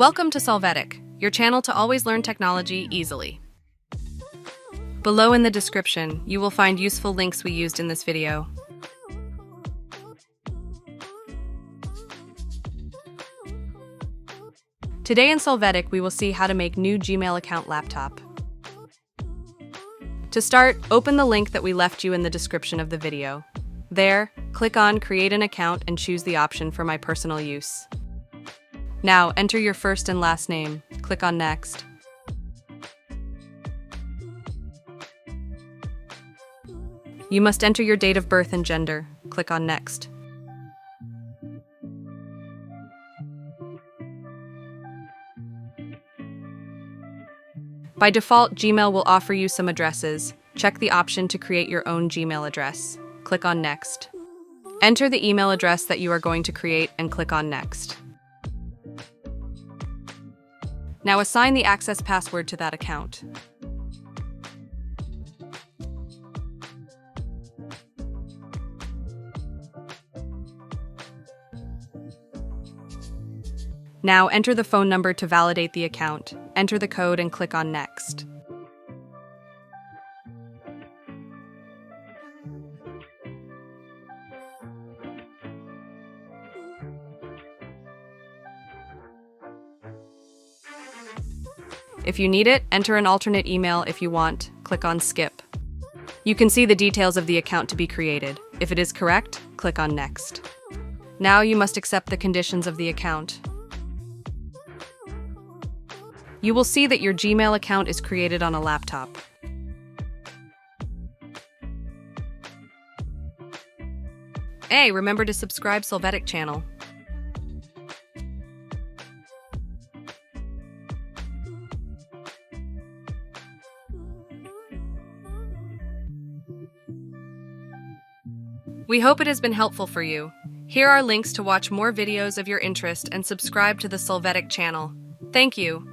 Welcome to Solvetic, your channel to always learn technology easily. Below in the description, you will find useful links we used in this video. Today in Solvetic, we will see how to make new Gmail account laptop. To start, open the link that we left you in the description of the video. There, click on Create an Account and choose the option for My Personal Use. Now, enter your first and last name. Click on Next. You must enter your date of birth and gender. Click on Next. By default, Gmail will offer you some addresses. Check the option to create your own Gmail address. Click on Next. Enter the email address that you are going to create and click on Next. Now assign the access password to that account. Now enter the phone number to validate the account. Enter the code and click on Next. If you need it, enter an alternate email. If you want, click on Skip. You can see the details of the account to be created. If it is correct, click on Next. Now you must accept the conditions of the account. You will see that your Gmail account is created on a laptop. Hey, remember to subscribe Solvetic channel. We hope it has been helpful for you. Here are links to watch more videos of your interest and subscribe to the Solvetic channel. Thank you.